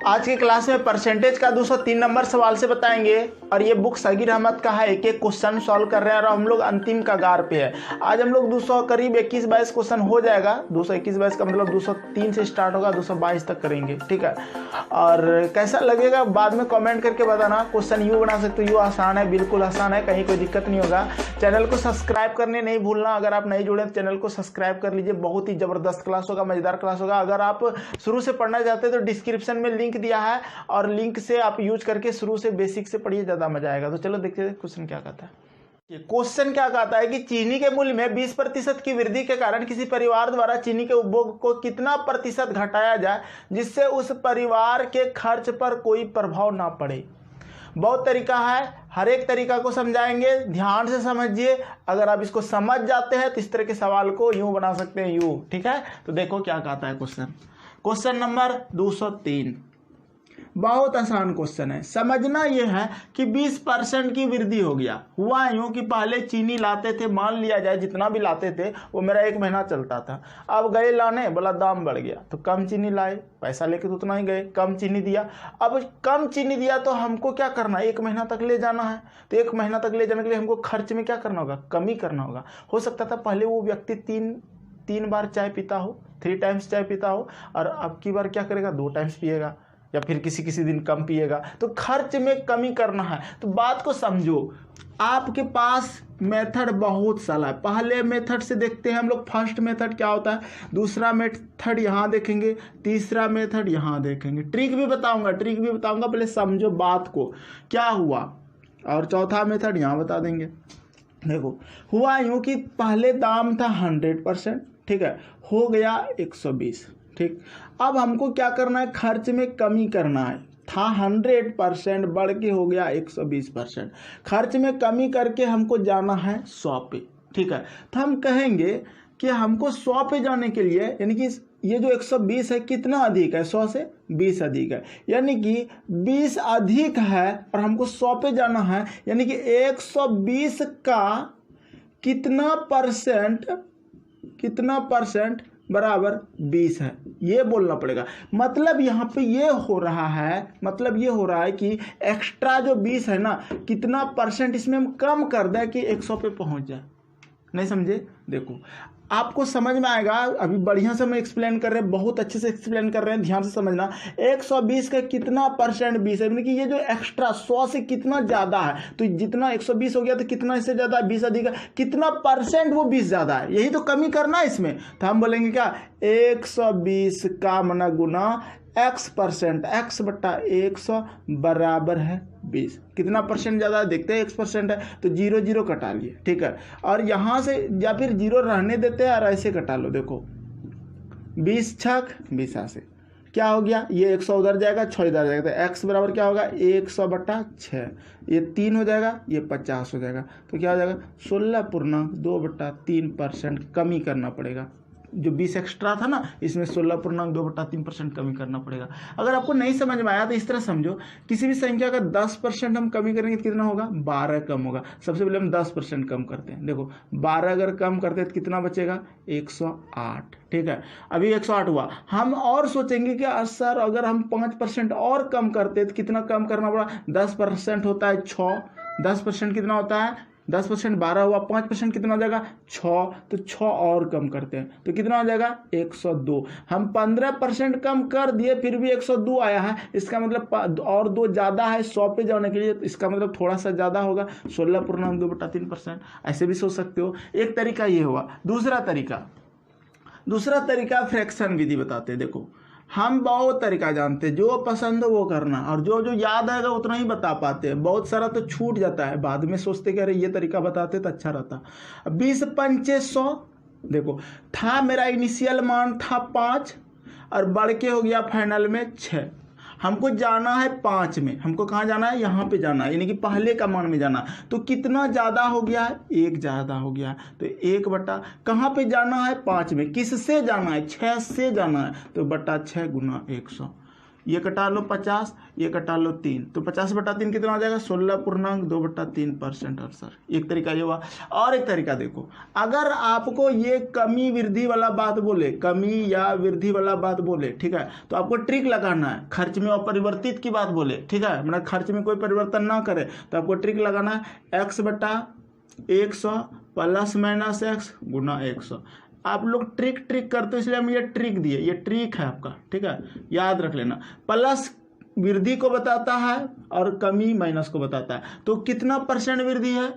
आज की क्लास में परसेंटेज का 203 नंबर सवाल से बताएंगे और ये बुक सगीर अहमद का है। एक एक क्वेश्चन सॉल्व कर रहे हैं और हम लोग अंतिम कगार पे है। आज हम लोग 200 करीब 21-22 क्वेश्चन हो जाएगा। 221-22 का मतलब 203 से स्टार्ट होगा, 222 तक करेंगे, ठीक है। और कैसा लगेगा बाद में कमेंट करके बताना। क्वेश्चन यूँ बना सकते हो, यूँ आसान है, बिल्कुल आसान है, कहीं कोई दिक्कत नहीं होगा। चैनल को सब्सक्राइब करने नहीं भूलना। अगर आप नहीं जुड़े तो चैनल को सब्सक्राइब कर लीजिए। बहुत ही ज़बरदस्त क्लास होगा, मज़ेदार क्लास होगा। अगर आप शुरू से पढ़ना चाहते हैं तो डिस्क्रिप्शन में लिंक दिया है और लिंक से आप यूज करके शुरू से बेसिक से पढ़िए, ज़्यादा मजा आएगा। तो चलो देखते हैं क्वेश्चन क्या कहता है। क्वेश्चन क्या कहता है कि चीनी के मूल्य में 20% की वृद्धि के कारण किसी परिवार द्वारा चीनी के उपभोग को कितना प्रतिशत घटाया जाए जिससे उस परिवार के खर्च पर कोई प्रभाव ना पड़े। बहुत तरीका है, हर एक तरीका को समझाएंगे, ध्यान से समझिए। अगर आप इसको समझ जाते हैं तो इस तरह के सवाल को यूं बना सकते हैं, यूं, ठीक है। तो देखो क्या कहता है क्वेश्चन। क्वेश्चन नंबर 203 बहुत आसान क्वेश्चन है। समझना यह है कि 20% की वृद्धि हो गया। हुआ यूं कि पहले चीनी लाते थे, मान लिया जाए जितना भी लाते थे वो मेरा 1 महीना चलता था। अब गए लाने, बोला दाम बढ़ गया तो कम चीनी लाए, पैसा लेके तो उतना ही गए, कम चीनी दिया। अब कम चीनी दिया तो हमको क्या करना है, 1 महीना तक ले जाना है। तो 1 महीना तक ले जाने के लिए हमको खर्च में क्या करना होगा, कमी करना होगा। हो सकता था पहले वो व्यक्ति तीन बार चाय पीता हो, 3 टाइम्स चाय पीता हो, और अब की बार क्या करेगा, 2 टाइम्स पिएगा, या फिर किसी दिन कम पिएगा। तो खर्च में कमी करना है। तो बात को समझो, आपके पास मेथड बहुत सारा है। पहले मेथड से देखते हैं हम लोग। फर्स्ट मेथड क्या होता है, दूसरा मेथड यहाँ देखेंगे, तीसरा मेथड यहाँ देखेंगे। ट्रिक भी बताऊंगा, पहले समझो बात को क्या हुआ, और चौथा मेथड यहाँ बता देंगे। देखो हुआ यूँ कि पहले दाम था 100%, ठीक है, हो गया 120, ठीक। अब हमको क्या करना है, खर्च में कमी करना है। था 100%, बढ़ के हो गया 120%। खर्च में कमी करके हमको जाना है 100 पे, ठीक है। तो हम कहेंगे कि हमको 100 पे जाने के लिए, यानी कि ये जो 120 है कितना अधिक है, 100 से 20 अधिक है, यानी कि 20 अधिक है और हमको 100 पे जाना है, यानी कि 120 का कितना परसेंट बराबर 20 है, ये बोलना पड़ेगा। मतलब यहाँ पे ये हो रहा है कि एक्स्ट्रा जो 20 है ना, कितना परसेंट इसमें हम कम कर दें कि 100 पे पहुँच जाए। नहीं समझे? देखो आपको समझ में आएगा। अभी बढ़िया से मैं एक्सप्लेन कर रहे हैं, बहुत अच्छे से एक्सप्लेन कर रहे हैं, ध्यान से समझना। 120 का कितना परसेंट 20 है, यानी कि ये जो एक्स्ट्रा 100 से कितना ज़्यादा है, तो जितना 120 हो गया तो कितना इससे ज़्यादा है, 20 अधिक है, कितना परसेंट वो 20 ज़्यादा है, यही तो कमी करना है इसमें। तो हम बोलेंगे क्या, 120 का मना गुना x%, x बट्टा 100 बराबर है 20। कितना परसेंट ज़्यादा है देखते हैं, x% है तो 0 कटा लिए, ठीक है। और यहाँ से या फिर 0 रहने देते हैं और ऐसे कटा लो। देखो 20 छक 20 से क्या हो गया, ये 100 उधर जाएगा, 6 इधर जाएगा, तो x बराबर क्या होगा, 100/6। ये 3 हो जाएगा, ये 50 हो जाएगा, तो क्या हो जाएगा 16.2/3% कमी करना पड़ेगा। जो 20 एक्स्ट्रा था ना, इसमें 16.2/3% कमी करना पड़ेगा। अगर आपको नहीं समझ में आया तो इस तरह समझो, किसी भी संख्या का 10% हम कमी करेंगे तो कितना होगा, 12 कम होगा। सबसे पहले हम 10% कम करते हैं। देखो 12 अगर कम करते हैं तो कितना बचेगा, 108, ठीक है। अभी 108 हुआ। हम और सोचेंगे कि सर अगर हम 5% और कम करते हैं तो कितना कम करना पड़ा, 10% होता है 6, 10% कितना होता है, 10% 12 हुआ, 5% कितना हो जाएगा 6, तो 6 और कम करते हैं तो कितना हो जाएगा 102। हम 15% कम कर दिए फिर भी 102 आया है, इसका मतलब और 2 ज़्यादा है 100 पे जाने के लिए, तो इसका मतलब थोड़ा सा ज़्यादा होगा, 16.2/3%। ऐसे भी सोच सकते हो। एक तरीका ये हुआ। दूसरा तरीका फ्रैक्शन विधि बताते हैं। देखो हम बहुत तरीका जानते हैं, जो पसंद हो वो करना, और जो याद आएगा उतना ही बता पाते हैं। बहुत सारा तो छूट जाता है, बाद में सोचते कि अरे ये तरीका बताते तो अच्छा रहता। 20 पंचे 100, देखो था मेरा इनिशियल मान था 5 और बढ़ के हो गया फाइनल में 6। हमको जाना है 5 में, हमको कहाँ जाना है, यहाँ पे जाना है, यानी कि पहले का मान में जाना। तो कितना ज़्यादा हो गया है, 1 ज़्यादा हो गया है, तो 1 बटा कहाँ पे जाना है, 5 में। किससे जाना है, 6 से जाना है, तो बटा 6 गुना 100। ये कटा लो 50, ये कटा लो 3, तो 50/3 कितना हो जाएगा 16.2/3% आंसर। एक तरीका ये हुआ। और एक तरीका देखो, अगर आपको ये कमी वृद्धि वाला बात बोले, कमी या वृद्धि वाला बात बोले, ठीक है, तो आपको ट्रिक लगाना है। खर्च में अपरिवर्तित की बात बोले, ठीक है, मतलब खर्च में कोई परिवर्तन ना करे तो आपको ट्रिक लगाना है x/100 ± x गुना 100। आप लोग ट्रिक करते हो इसलिए हम ये ट्रिक दिए, ये ट्रिक है आपका, ठीक है, याद रख लेना। प्लस वृद्धि को बताता है और कमी माइनस को बताता है। तो कितना परसेंट वृद्धि है,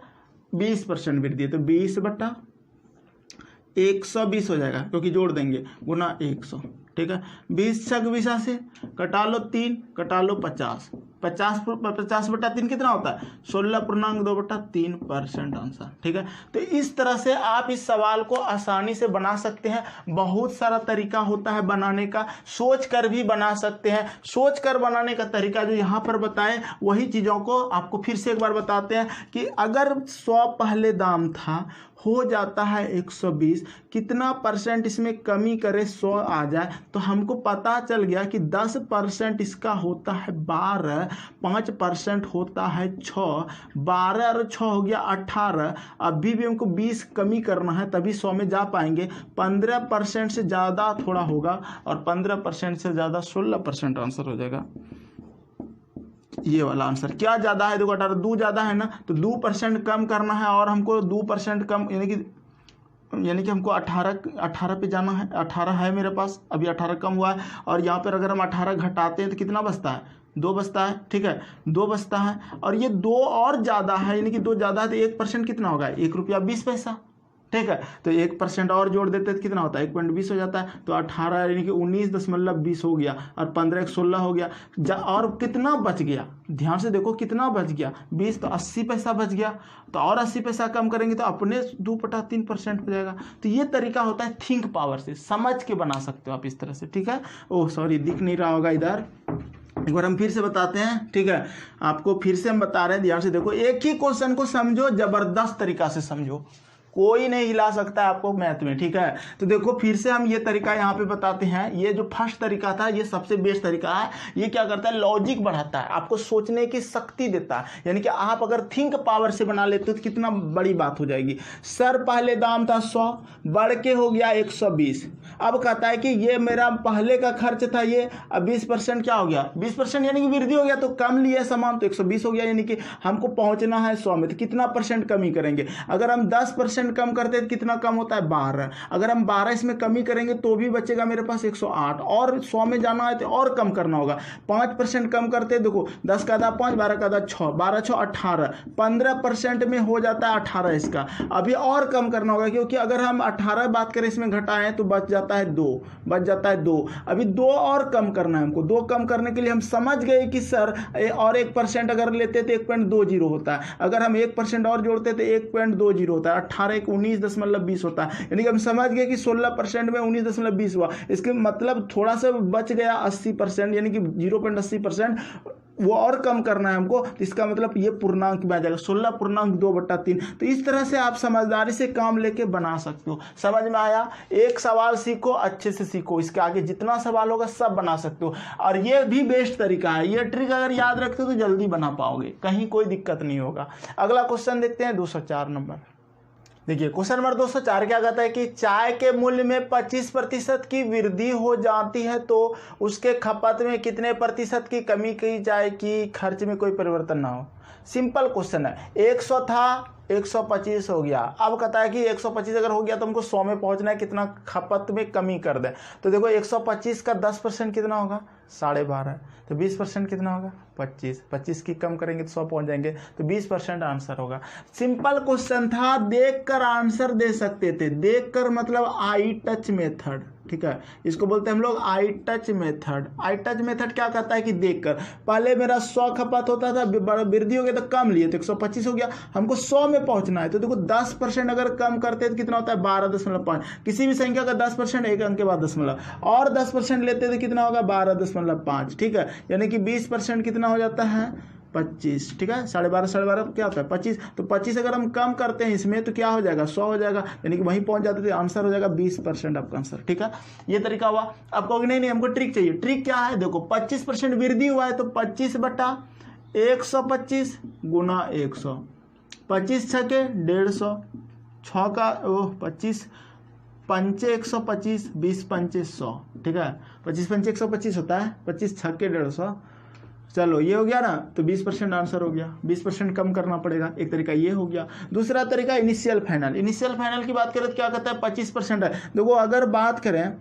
20% वृद्धि है, तो 20/120 हो जाएगा, क्योंकि जोड़ देंगे, गुना 100, ठीक है। 20×20 से कटा लो 3, कटा लो 50, 50/3 कितना होता है 16.2/3% आंसर, ठीक है। तो इस तरह से आप इस सवाल को आसानी से बना सकते हैं। बहुत सारा तरीका होता है बनाने का, सोच कर भी बना सकते हैं। सोच कर बनाने का तरीका जो यहाँ पर बताएं, वही चीज़ों को आपको फिर से एक बार बताते हैं कि अगर 100 पहले दाम था, हो जाता है 120, कितना परसेंट इसमें कमी करे 100 आ जाए, तो हमको पता चल गया कि 10% इसका होता है 12, 5% होता है 6, 12 और 6 हो गया 18। अभी भी हमको 20 कमी करना है तभी 100 में जा पाएंगे। 15% से ज़्यादा थोड़ा होगा और 15% से ज़्यादा 16% आंसर हो जाएगा। ये वाला आंसर क्या ज़्यादा है, देखो 18 2 ज़्यादा है ना, तो 2% कम करना है और हमको 2% कम यानी कि हमको 18 पे जाना है। 18 है मेरे पास, अभी 18 कम हुआ है, और यहाँ पर अगर हम 18 घटाते हैं तो कितना बचता है 2 बचता है, ठीक है, 2 बचता है। और ये 2 और ज़्यादा है, यानी कि 2 ज़्यादा है तो 1% कितना होगा 1 रुपया 20 पैसा, ठीक है। तो 1% और जोड़ देते तो कितना होता है 1.20 हो जाता है। तो 18 यानी कि 19.20 हो गया, और 15 16 हो गया। और कितना बच गया, ध्यान से देखो कितना बच गया, 20 तो 80 पैसा बच गया। तो और 80 पैसा कम करेंगे तो अपने 2/3% हो जाएगा। तो ये तरीका होता है थिंक पावर से, समझ के बना सकते हो आप इस तरह से, ठीक है। ओह सॉरी, दिख नहीं रहा होगा इधर, एक बार हम फिर से बताते हैं, ठीक है, आपको फिर से हम बता रहे हैं, ध्यान से देखो। एक ही क्वेश्चन को समझो, जबरदस्त तरीका से समझो, कोई नहीं हिला सकता है आपको मैथ में, ठीक है। तो देखो फिर से हम ये तरीका यहाँ पे बताते हैं। ये जो फर्स्ट तरीका था ये सबसे बेस्ट तरीका है। ये क्या करता है, लॉजिक बढ़ाता है, आपको सोचने की शक्ति देता है। यानी कि आप अगर थिंक पावर से बना लेते हो तो कितना बड़ी बात हो जाएगी। सर पहले दाम था 100, बढ़ के हो गया 120। अब कहता है कि ये मेरा पहले का खर्च था ये, अब 20% क्या हो गया 20% यानी कि वृद्धि हो गया, तो कम लिए सामान तो 120 हो गया। यानी कि हमको पहुंचना है 100 में, तो कितना परसेंट कमी करेंगे। अगर हम 10% कम करते हैं तो कितना कम होता है 12। अगर हम 12 इसमें कमी करेंगे तो भी बचेगा मेरे पास 108, और 100 में जाना है तो और कम करना होगा। 5% कम करते हैं, देखो 10 का आधा 5, 12 का आधा 6, 12 6 18, 15% में हो जाता है 18 इसका। अभी और कम करना होगा, क्योंकि अगर हम 18 बात करें इसमें घटाएं तो बच जाता है 2, बच जाता है 2। अभी 2 और कम करना है हमको। 2 कम करने के लिए हम समझ गए कि सर और 1% अगर लेते तो 1.20 होता है, अगर हम 1% और जोड़ते तो 1.20 होता है, 18 19.20 होता है। यानी कि हम समझ गए कि 16% में 19.20 हुआ। इसके मतलब थोड़ा सा बच गया 80%, यानी कि 0.80%, वो और कम करना है हमको। इसका मतलब ये पूर्णांक में आ जाएगा 16.2/3। तो इस तरह से आप समझदारी से काम लेके बना सकते हो। समझ में आया। एक सवाल सीखो, अच्छे से सीखो, इसके आगे जितना सवाल होगा सब बना सकते हो। और ये भी बेस्ट तरीका है, ये ट्रिक अगर याद रखते हो तो जल्दी बना पाओगे, कहीं कोई दिक्कत नहीं होगा। अगला क्वेश्चन देखते हैं 204 नंबर। देखिए क्वेश्चन नंबर 204 क्या कहता है कि चाय के मूल्य में 25% की वृद्धि हो जाती है तो उसके खपत में कितने प्रतिशत की कमी की जाए कि खर्च में कोई परिवर्तन ना हो। सिंपल क्वेश्चन है। 100 था, 125 हो गया। अब कहता है कि 125 अगर हो गया तो हमको 100 में पहुंचना है, कितना खपत में कमी कर दें। तो देखो 125 का 10% कितना होगा 12.5, तो 20% कितना होगा 25, 25 की कम करेंगे तो 100 पहुंच जाएंगे, तो 20% आंसर होगा। सिंपल क्वेश्चन था, देखकर आंसर दे सकते थे। देखकर मतलब आई टच मेथड, ठीक है, इसको बोलते हैं हम लोग I touch method. I touch method क्या कहता है कि देखकर, पहले मेरा 100 खपत होता था, वृद्धि हो गया तो कम लिए तो 125 हो गया, हमको 100 में पहुंचना है। तो देखो 10% अगर कम करते हैं तो कितना होता है 12.5। किसी भी संख्या का 10% एक अंक के बाद दशमलव, और 10% लेते तो कितना होगा 12.5, ठीक है। यानी कि 20% कितना हो जाता है 25, ठीक है। 12.5 क्या होता है 25, तो 25 अगर हम कम करते हैं इसमें तो क्या हो जाएगा 100 हो जाएगा, यानी कि वहीं पहुंच जाते थे, आंसर हो जाएगा 20% आपका आंसर, ठीक है। ये तरीका हुआ। अब कहोगे नहीं हमको ट्रिक चाहिए। ट्रिक क्या है, देखो 25% वृद्धि हुआ है तो 25/125 गुना 100, 25 छके 150, 6 का 25 पंचे 125, 20 पंचे 100, ठीक है। 25 पंचे 125 होता है, 25 छक्के 150। चलो ये हो गया ना, तो 20% आंसर हो गया। 20% कम करना पड़ेगा, एक तरीका ये हो गया। दूसरा तरीका इनिशियल फाइनल। इनिशियल फाइनल की बात करें तो क्या कहता है 25% है। देखो अगर बात करें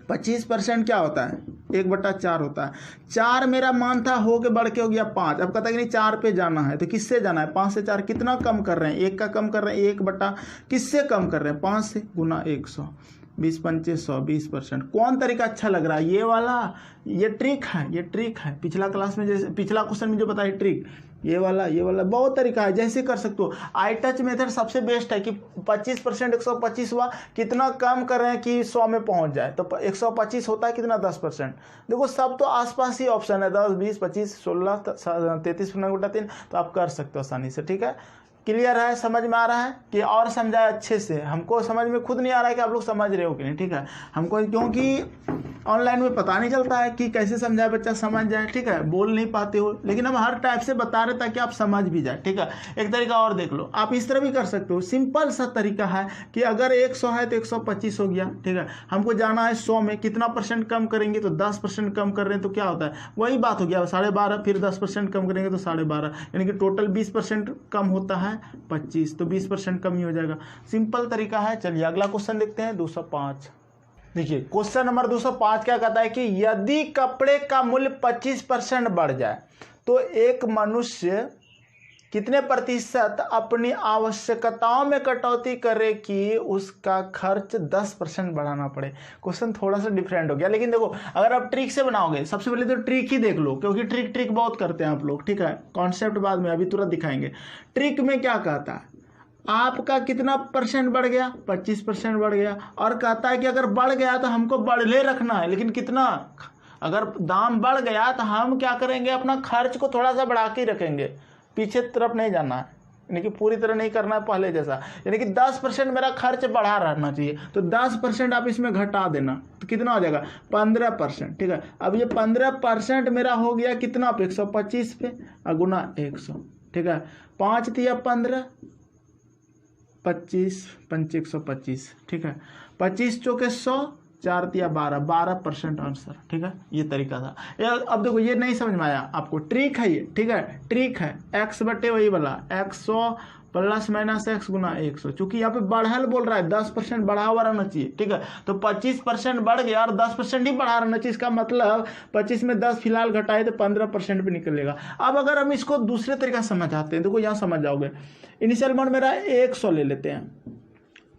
25% क्या होता है 1/4 होता है। 4 मेरा मान था हो के बढ़ के हो गया 5। अब कहता है कि नहीं 4 पे जाना है, तो किससे जाना है 5 से 4 कितना कम कर रहे हैं 1 का कम कर रहे हैं 1 किससे कम कर रहे हैं 5 से, गुना 100, 20 पंचे 100, 20%। कौन तरीका अच्छा लग रहा है, ये वाला, ये ट्रिक है, ये ट्रिक है। पिछला क्लास में जैसे पिछला क्वेश्चन में जो बताया ट्रिक, ये वाला बहुत तरीका है, जैसे कर सकते हो। आई टच मेथड सबसे बेस्ट है कि 25% 125 हुआ, कितना कम कर रहे हैं कि 100 में पहुंच जाए, तो 125 होता है कितना 10%। देखो सब तो आसपास ही ऑप्शन है, 10, 20, 25, 16, 33, 3, तो आप कर सकते हो आसानी से, ठीक है। क्लियर है, समझ में आ रहा है कि और समझाए अच्छे से, हमको समझ में खुद नहीं आ रहा है कि आप लोग समझ रहे हो कि नहीं, ठीक है। हमको क्योंकि ऑनलाइन में पता नहीं चलता है कि कैसे समझाए बच्चा समझ जाए, ठीक है, बोल नहीं पाते हो, लेकिन हम हर टाइप से बता रहे ताकि आप समझ भी जाए, ठीक है। एक तरीका और देख लो, आप इस तरह भी कर सकते हो। सिंपल सा तरीका है कि अगर 100 है तो 125 हो गया, ठीक है। हमको जाना है 100 में, कितना % कम करेंगे, तो 10% कम कर रहे हैं तो क्या होता है, वही बात हो गया 12.5, फिर 10% कम करेंगे तो 12.5, यानी कि टोटल 20% कम होता है 25, तो 20% कम ही हो जाएगा। सिंपल तरीका है। चलिए अगला क्वेश्चन देखते हैं 205। देखिए क्वेश्चन नंबर 205 क्या कहता है कि यदि कपड़े का मूल्य 25% बढ़ जाए तो एक मनुष्य कितने प्रतिशत अपनी आवश्यकताओं में कटौती करे कि उसका खर्च 10% बढ़ाना पड़े। क्वेश्चन थोड़ा सा डिफरेंट हो गया, लेकिन देखो अगर आप ट्रिक से बनाओगे, सबसे पहले तो ट्रिक ही देख लो, क्योंकि ट्रिक बहुत करते हैं आप लोग, ठीक है। कॉन्सेप्ट बाद में अभी तुरंत दिखाएंगे। ट्रिक में क्या कहता है, आपका कितना % बढ़ गया 25% बढ़ गया, और कहता है कि अगर बढ़ गया तो हमको बढ़ले रखना है, लेकिन कितना, अगर दाम बढ़ गया तो हम क्या करेंगे, अपना खर्च को थोड़ा सा बढ़ा के रखेंगे, पीछे तरफ नहीं जाना है, यानी कि पूरी तरह नहीं करना है पहले जैसा, यानी कि 10% मेरा खर्च बढ़ा रहना चाहिए, तो 10% आप इसमें घटा देना, तो कितना हो जाएगा 15%, ठीक है। अब ये 15% मेरा हो गया कितना पे 125 पे, गुना 100, ठीक है। 5 तिया 15, 25 पंचे 125, ठीक है। 25 चौके 100, 4 तिया 12, 12% आंसर, ठीक है। ये तरीका था। अब देखो ये नहीं समझ में आया आपको, ट्रिक है ये, ठीक है, ट्रिक है। x बटे वही वाला 100 प्लस माइनस x गुना 100, चूंकि यहाँ पे बढ़ल बोल रहा है 10% बढ़ा हुआ रहना चाहिए, ठीक है। तो 25% बढ़ गया और 10% ही बढ़ा रहना चाहिए, इसका मतलब 25 में 10 फिलहाल घटाए तो 15% पे निकलेगा। अब अगर हम इसको दूसरे तरीका समझाते हैं, देखो यहाँ समझ जाओगे। इनिशियल अमाउंट मेरा 100 ले लेते हैं,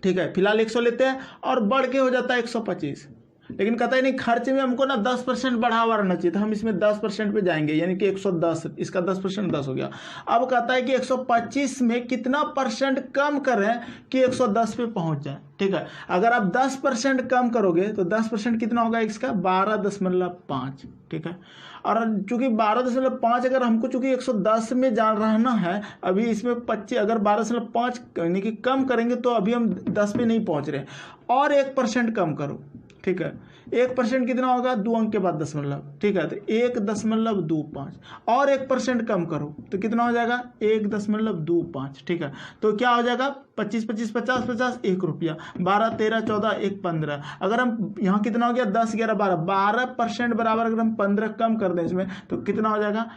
ठीक है, फिलहाल 100 लेते हैं और बढ़ के हो जाता है 125, लेकिन कहता है नहीं खर्च में हमको ना 10% बढ़ावा रहना चाहिए, तो हम इसमें 10% पे जाएंगे, यानी कि 110, इसका 10% 10 हो गया। अब कहता है कि 125 में कितना % कम करें कि 110 पे पहुंच जाए, ठीक है। अगर आप 10% कम करोगे तो 10% कितना होगा इसका 12.5, ठीक है। और चूंकि 12.5 अगर हमको चूंकि 110 में जान रहना है, अभी इसमें 25 अगर 12.5 यानी कि कम करेंगे तो अभी हम 10 पे नहीं पहुंच रहे, और 1% कम करो, ठीक है। 1% कितना होगा 2 अंक के बाद दशमलव, ठीक है, तो 1.25, और 1% कम करो तो कितना हो जाएगा 1.25, ठीक है। तो क्या हो जाएगा 25, 25, 50, 50, 1 रुपया, 12, 13, 14, 1, 15। अगर हम यहाँ कितना हो गया 10, 11, 12% बराबर अगर हम 15 कम कर दें इसमें तो कितना हो जाएगा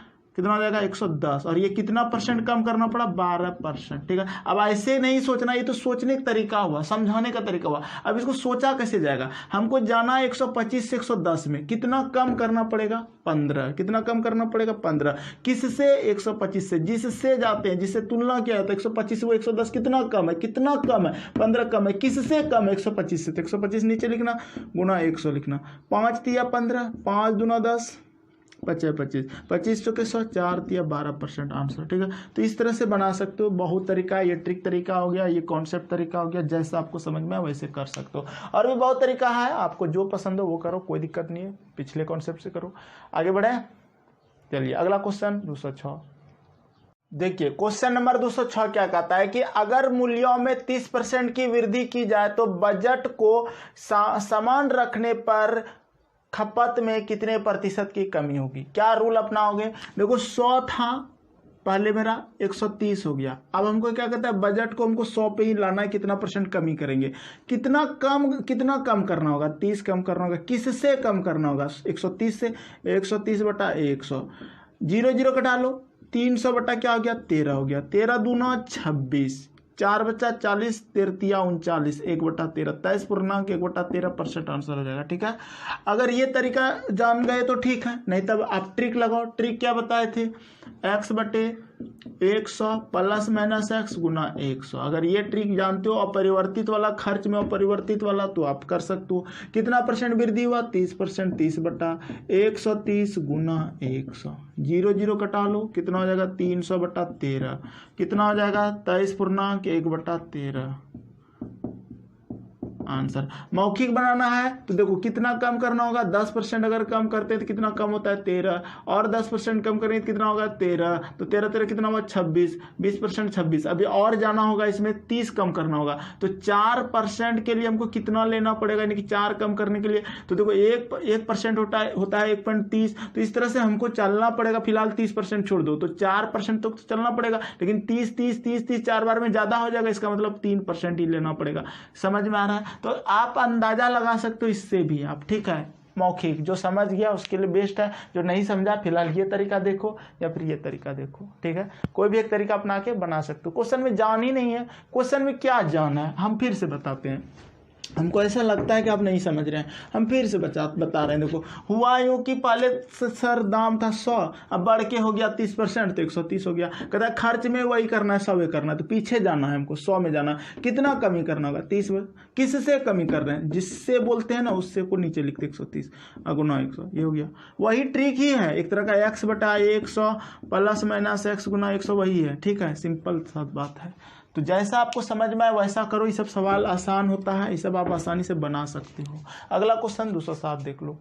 110, और ये कितना % कम करना पड़ा 12%, ठीक है। अब ऐसे नहीं सोचना, ये तो सोचने का तरीका हुआ, समझाने का तरीका हुआ। अब इसको सोचा कैसे जाएगा, हमको जाना है 125 से 110 में, कितना कम करना पड़ेगा 15, कितना कम करना पड़ेगा 15, किससे 125 से, जिससे जाते हैं, जिससे तुलना किया है तो 125 से वो 110 कितना कम है, कितना कम है 15 कम है, किससे कम है 125 से, तो 125 नीचे लिखना गुना 100 लिखना, 5 तिया 15, 5 दूना 10, 25, 25 चौके 100, 4 तिया 12% आंसर, ठीक है। तो इस तरह से बना सकते हो, बहुत तरीका है। ये ट्रिक तरीका हो गया, ये कॉन्सेप्ट तरीका हो गया, जैसा आपको समझ में आए वैसे कर सकते हो। और भी बहुत तरीका है, आपको जो पसंद हो वो करो, कोई दिक्कत नहीं है, पिछले कॉन्सेप्ट से करो। आगे बढ़े, चलिए अगला क्वेश्चन 206। देखिए क्वेश्चन नंबर 206 क्या कहता है कि अगर मूल्यों में 30% की वृद्धि की जाए तो बजट को समान रखने पर खपत में कितने प्रतिशत की कमी होगी। क्या रूल अपनाओगे। देखो 100 था पहले, मेरा 130 हो गया। अब हमको क्या कहता है, बजट को हमको 100 पे ही लाना है, कितना % कमी करेंगे, कितना कम करना होगा, 30 कम करना होगा। किससे कम करना होगा, 130 से। 130 बटा 100, 0 कटा लो, 300 बटा क्या हो गया 13 हो गया, 13 दूना 26, 4 बचा 40, 13 39, 1/13, 23.1/13% आंसर हो जाएगा। ठीक है, अगर ये तरीका जान गए तो ठीक है, नहीं तब आप ट्रिक लगाओ। ट्रिक क्या बताए थे, x/100 प्लस माइनस x गुना 100। अगर ये ट्रिक जानते हो, अपरिवर्तित वाला खर्च में अपरिवर्तित वाला, तो आप कर सकते हो। कितना % वृद्धि हुआ, 30%, 30/130 गुना 100, 0 कटा लो, कितना हो जाएगा 300/13, कितना हो जाएगा 23.1/13 आंसर। मौखिक बनाना है तो देखो कितना कम करना होगा, 10% अगर कम करते हैं तो कितना कम होता है 13, और 10% कम करेंगे तो कितना होगा 13, तो 13 कितना होगा 26, 20% 26। अभी और जाना होगा, इसमें 30 कम करना होगा, तो 4% के लिए हमको कितना लेना पड़ेगा, यानी कि 4 कम करने के लिए। तो देखो 1% होता है 1.30, तो इस तरह से हमको चलना पड़ेगा। फिलहाल 30% छोड़ दो, तो 4% तो चलना पड़ेगा, लेकिन 30 4 बार में ज़्यादा हो जाएगा, इसका मतलब 3% ही लेना पड़ेगा। समझ में आ रहा है, तो आप अंदाजा लगा सकते हो इससे भी आप। ठीक है, मौखिक जो समझ गया उसके लिए बेस्ट है, जो नहीं समझा फिलहाल ये तरीका देखो या फिर ये तरीका देखो। ठीक है, कोई भी एक तरीका अपना के बना सकते हो। क्वेश्चन में जान ही नहीं है, क्वेश्चन में क्या जाना है हम फिर से बताते हैं। हमको ऐसा लगता है कि आप नहीं समझ रहे हैं, हम फिर से बता रहे हैं। देखो हुआ यूँ कि पहले सर दाम था 100, अब बढ़ के हो गया 30%, तो 130 हो गया। कहता है खर्च में वही करना है, 100 करना है, तो पीछे जाना है हमको, 100 में जाना है। कितना कमी करना होगा, 30 में। किससे कमी कर रहे हैं, जिससे बोलते हैं ना उससे को नीचे लिखते 130 गुना 100, ये हो गया। वही ट्रिक ही है, एक तरह का x/100 प्लस माइनस x गुना 100 वही है। ठीक है, सिंपल सा बात है। तो जैसा आपको समझ में आए वैसा करो, ये सब सवाल आसान होता है, ये सब आप आसानी से बना सकते हो। अगला क्वेश्चन 207 देख लो।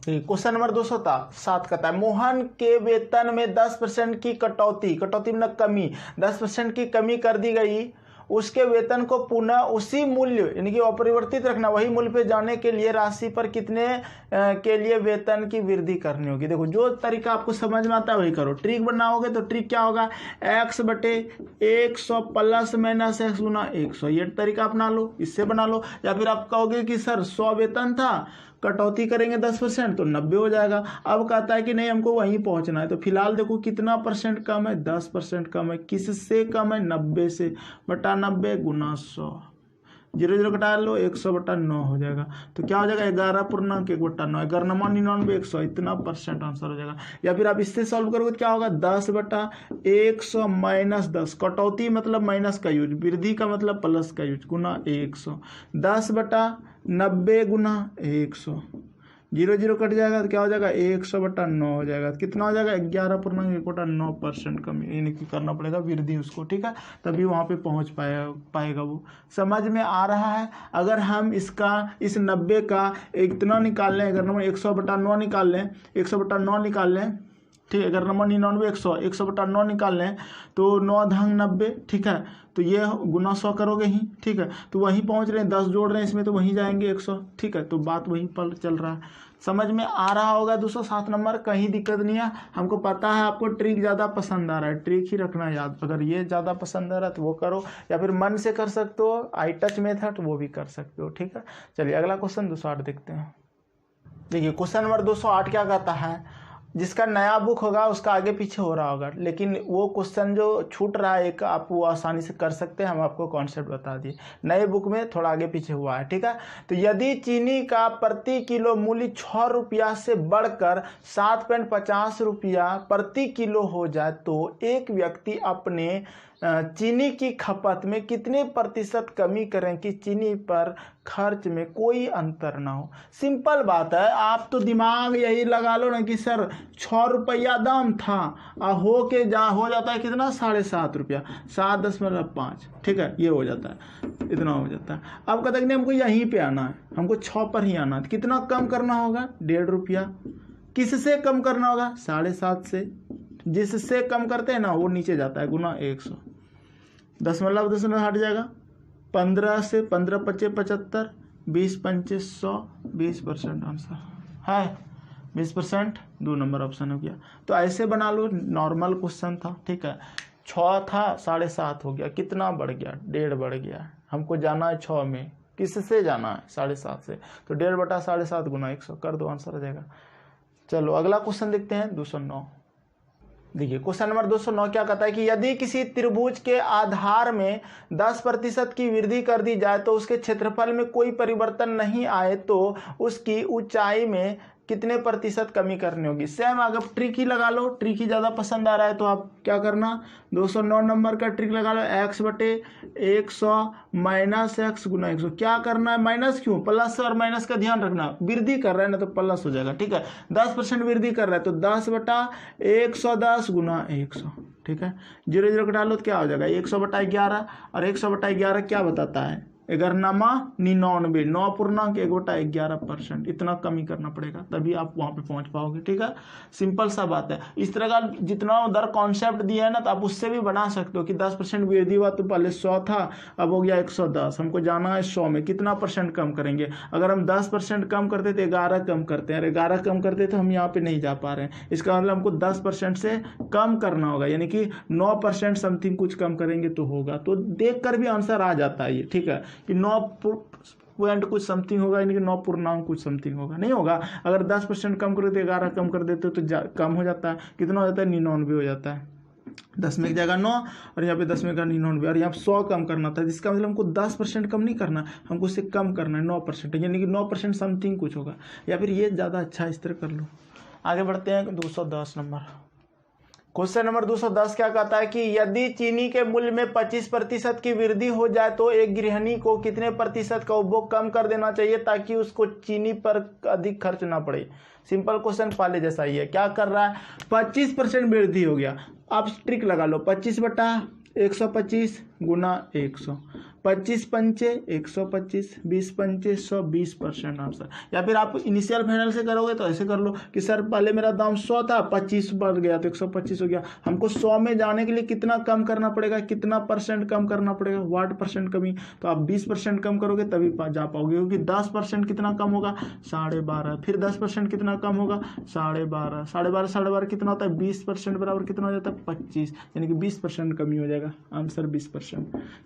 क्वेश्चन नंबर 207 कहता है मोहन के वेतन में 10% की कटौती मतलब कमी, 10% की कमी कर दी गई। उसके वेतन को पुनः उसी मूल्य यानी कि अपरिवर्तित रखना, वही मूल्य पे जाने के लिए राशि पर कितने के लिए वेतन की वृद्धि करनी होगी। देखो जो तरीका आपको समझ में आता है वही करो। ट्रिक बनाओगे तो ट्रिक क्या होगा, x/100 प्लस माइनस x गुना 100, ये तरीका अपना लो, इससे बना लो। या फिर आप कहोगे कि सर 100 वेतन था, कटौती करेंगे 10% तो 90 हो जाएगा। अब कहता है कि नहीं हमको वहीं पहुंचना है, तो फिलहाल देखो कितना % कम है, 10% कम है। किससे कम है, 90 से, बटा 90 गुना 100, 0 कटा लो, 100/9 हो जाएगा। तो क्या हो जाएगा 11.1/9, 11×99 100, इतना % आंसर हो जाएगा। या फिर आप इससे सॉल्व करोगे तो क्या होगा 10/100 माइनस 10, कटौती मतलब माइनस का यूज, वृद्धि का मतलब प्लस का यूज, गुना 100, 10/90 गुना 100, 0 कट जाएगा तो क्या हो जाएगा 100/9 हो जाएगा। कितना हो जाएगा 11.1/9% कमी, यानी कि करना पड़ेगा वृद्धि उसको। ठीक है, तभी वहाँ पे पहुँच पाएगा वो। समझ में आ रहा है। अगर हम इसका इस 90 का इतना निकाल लें, अगर नंबर 100/9 निकाल लें, 100/9 निकाल लें, ठीक है, अगर नंबर 99 100/9 निकाल लें तो 9 ढंग 90। ठीक है, तो ये गुना 100 करोगे ही। ठीक है, तो वहीं पहुंच रहे हैं, 10 जोड़ रहे हैं इसमें तो वहीं जाएंगे 100। ठीक है, तो बात वहीं पर चल रहा है। समझ में आ रहा होगा 207 नंबर, कहीं दिक्कत नहीं है। हमको पता है आपको ट्रिक ज़्यादा पसंद आ रहा है, ट्रिक ही रखना याद। अगर ये ज़्यादा पसंद आ रहा है तो वो करो, या फिर मन से कर सकते हो, आई टच मेथड वो भी कर सकते हो। ठीक है, चलिए अगला क्वेश्चन 208 देखते हैं। देखिए क्वेश्चन नंबर 208 क्या कहता है, जिसका नया बुक होगा उसका आगे पीछे हो रहा होगा, लेकिन वो क्वेश्चन जो छूट रहा है एक, आप वो आसानी से कर सकते हैं। हम आपको कॉन्सेप्ट बता दिए, नए बुक में थोड़ा आगे पीछे हुआ है। ठीक है, तो यदि चीनी का प्रति किलो मूल्य 6 रुपया से बढ़कर 7.50 रुपया प्रति किलो हो जाए तो एक व्यक्ति अपने चीनी की खपत में कितने % कमी करें कि चीनी पर खर्च में कोई अंतर ना हो। सिंपल बात है, आप तो दिमाग यही लगा लो ना कि सर 6 रुपया दाम था, हो जाता है कितना 7.5 रुपया, 7.5। ठीक है, ये हो जाता है, इतना हो जाता है। अब कहते हैं कि हमको यहीं पे आना है, हमको 6 पर ही आना है, तो कितना कम करना होगा 1.5 रुपया। किससे कम करना होगा? 7.5 से। जिससे कम करते हैं ना वो नीचे जाता है, गुना 100। 10 हट जाएगा। 15 से 15 × 5 = 75, 20 × 5 = 100, 20% आंसर है। 20% 2 नंबर ऑप्शन हो गया। तो ऐसे बना लो, नॉर्मल क्वेश्चन था, ठीक है। 6 था, 7.5 हो गया, कितना बढ़ गया? 1.5 बढ़ गया। हमको जाना है 6 में, किससे जाना है? 7.5 से। तो 1.5 बटा 7.5 गुना 100 कर दो, आंसर आ जाएगा। चलो अगला क्वेश्चन देखते हैं, 209। देखिए क्वेश्चन नंबर 209 क्या कहता है कि यदि किसी त्रिभुज के आधार में 10% की वृद्धि कर दी जाए तो उसके क्षेत्रफल में कोई परिवर्तन नहीं आए तो उसकी ऊंचाई में कितने प्रतिशत कमी करनी होगी? सेम अगर ट्रिक ही लगा लो, ट्रिक ही ज़्यादा पसंद आ रहा है तो आप क्या करना, 209 नंबर का ट्रिक लगा लो, x/100 - x गुना 100। क्या करना है? माइनस क्यों? प्लस और माइनस का ध्यान रखना, वृद्धि कर रहा है ना तो प्लस हो जाएगा, ठीक है। 10% वृद्धि कर रहा है तो 10/110 गुना 100, ठीक है। 0 0 घटा लो तो क्या हो जाएगा? 100/11, और 100/11 क्या बताता है? 11×99, 9.1/11%। इतना कमी करना पड़ेगा तभी आप वहाँ पे पहुँच पाओगे, ठीक है। सिंपल सा बात है। इस तरह का जितना उधर कॉन्सेप्ट दिया है ना तो आप उससे भी बना सकते हो कि 10% वृद्धि हुआ तो पहले 100 था, अब हो गया 110। हमको जाना है 100 में कितना % कम करेंगे। अगर हम 10% कम करते तो 11 कम करते हैं, 11 कम करते तो हम यहाँ पर नहीं जा पा रहे हैं। इसका मतलब हमको 10% से कम करना होगा, यानी कि 9% समथिंग कुछ कम करेंगे तो होगा। तो देख कर भी आंसर आ जाता है ये, ठीक है, कि 9 पॉइंट कुछ समथिंग होगा, यानी कि 9 पूर्णांक कुछ समथिंग होगा, नहीं होगा। अगर 10% कम कर देते, 11 कम कर देते तो कम हो जाता है। कितना हो जाता है? 99 हो जाता है। 10 में जगह 9 और यहाँ पे 10 में का 99, और यहाँ 100 कम करना था, जिसका मतलब हमको 10% कम नहीं करना, हमको उससे कम करना है 9%, यानी कि 9% समथिंग कुछ होगा, या फिर ये ज़्यादा अच्छा इस तरह कर लो। आगे बढ़ते हैं 210 नंबर। क्वेश्चन नंबर 210 क्या कहता है कि यदि चीनी के मूल्य में 25% की वृद्धि हो जाए तो एक गृहिणी को कितने प्रतिशत का उपभोग कम कर देना चाहिए ताकि उसको चीनी पर अधिक खर्च ना पड़े? सिंपल क्वेश्चन पहले जैसा ही है। क्या कर रहा है? 25% वृद्धि हो गया। आप ट्रिक लगा लो, 25/125 गुना 100, 25 पंचे 125, 20 पंचे 100, 20% आंसर। या फिर आप इनिशियल फाइनल से करोगे तो ऐसे कर लो कि सर पहले मेरा दाम 100 था, 25 बढ़ गया तो 125 हो गया। हमको 100 में जाने के लिए कितना कम करना पड़ेगा, कितना % कम करना पड़ेगा? वाट % कमी। तो आप 20% कम करोगे तभी जा पाओगे, क्योंकि 10% कितना कम होगा? 12.5। फिर 10% कितना कम होगा? 12.5। 12.5 कितना होता है? 20% बराबर कितना हो जाता है? 25, यानी कि 20% कमी हो जाएगा। आंसर 20%।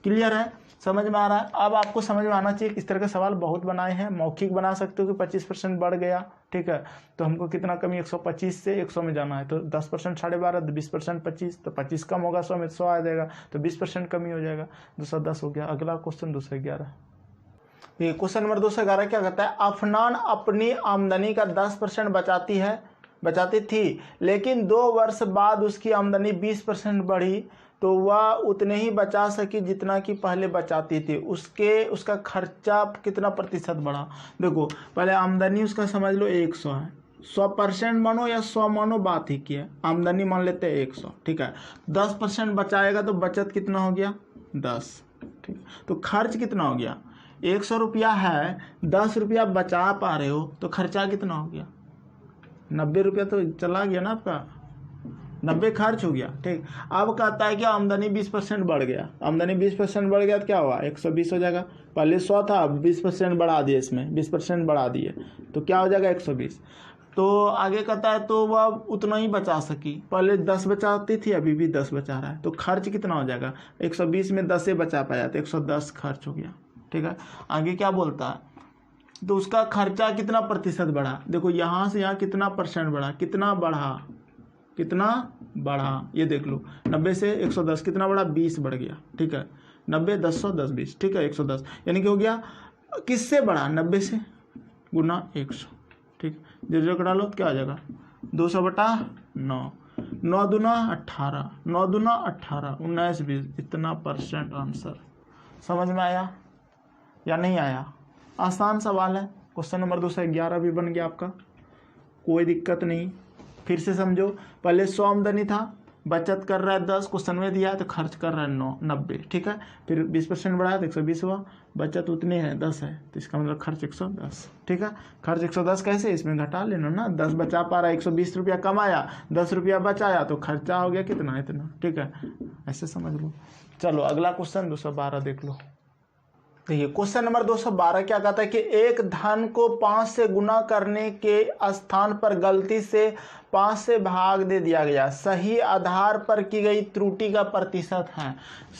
क्लियर है? समझ में आ रहा है? अब आपको समझ में आना चाहिए। इस तरह के सवाल बहुत बनाए हैं, मौखिक बना सकते हो कि 25% बढ़ गया, ठीक है, तो हमको कितना कमी? 125 से 100 में जाना है, तो 10% 12.5, 20% 25, तो 25 कम होगा 100 में, 100 आ जाएगा, तो 20% कमी हो जाएगा। 210 हो गया। अगला क्वेश्चन 211। ये क्वेश्चन नंबर 211 क्या कहता है? अफनान अपनी आमदनी का 10% बचाती थी, लेकिन 2 वर्ष बाद उसकी आमदनी 20% बढ़ी तो वह उतने ही बचा सकी जितना कि पहले बचाती थी। उसका खर्चा कितना प्रतिशत बढ़ा? देखो पहले आमदनी उसका समझ लो 100 है, 100% मानो या 100 मानो, बात ही की है। आमदनी मान लेते हैं 100, ठीक है। 10% बचाएगा तो बचत कितना हो गया? 10, ठीक। तो खर्च कितना हो गया? 100 रुपया है, 10 रुपया बचा पा रहे हो तो खर्चा कितना हो गया? 90 रुपया तो चला गया ना आपका, 90 खर्च हो गया, ठीक। अब कहता है कि आमदनी 20% बढ़ गया। आमदनी 20% बढ़ गया तो क्या हुआ? 120 हो जाएगा। पहले 100 था, 20% बढ़ा दिए, इसमें 20% बढ़ा दिए तो क्या हो जाएगा? 120। तो आगे कहता है तो वह उतना ही बचा सकी। पहले 10 बचाती थी, अभी भी 10 बचा रहा है, तो खर्च कितना हो जाएगा? 120 में 10 से बचा पाया तो 110 खर्च हो गया, ठीक है। आगे क्या बोलता है? तो उसका खर्चा कितना प्रतिशत बढ़ा? देखो यहाँ से यहाँ कितना % बढ़ा, कितना बढ़ा ये देख लो। 90 से 110 कितना बढ़ा? 20 बढ़ गया, ठीक है। 90 10 100 10 20, ठीक है, 110, यानी कि हो गया किससे बढ़ा? 90 से गुना 100, ठीक। 0 कटा लो तो क्या आ जाएगा? 200/9, 9 दूना 18, 9 दूना 18, 19 20, इतना % आंसर। समझ में आया या नहीं आया? आसान सवाल है। क्वेश्चन नंबर 211 भी बन गया आपका, कोई दिक्कत नहीं। फिर से समझो, पहले 100 आमदनी था, बचत कर रहा है 10, क्वेश्चन में दिया है तो खर्च कर रहा है 90, ठीक है। फिर 20% बढ़ाया तो 120 हुआ, बचत उतनी है 10 है, तो इसका मतलब खर्च 110, ठीक है। खर्च 110 कैसे, इसमें घटा लेना ना, 10 बचा पा रहा है, 120 रुपया कमाया, 10 रुपया बचाया तो खर्चा हो गया कितना, इतना, ठीक है, ऐसे समझ लो। चलो अगला क्वेश्चन 212 देख लो। देखिए क्वेश्चन नंबर 212 क्या कहता है कि एक धन को 5 से गुना करने के स्थान पर गलती से 5 से भाग दे दिया गया, सही आधार पर की गई त्रुटि का प्रतिशत है।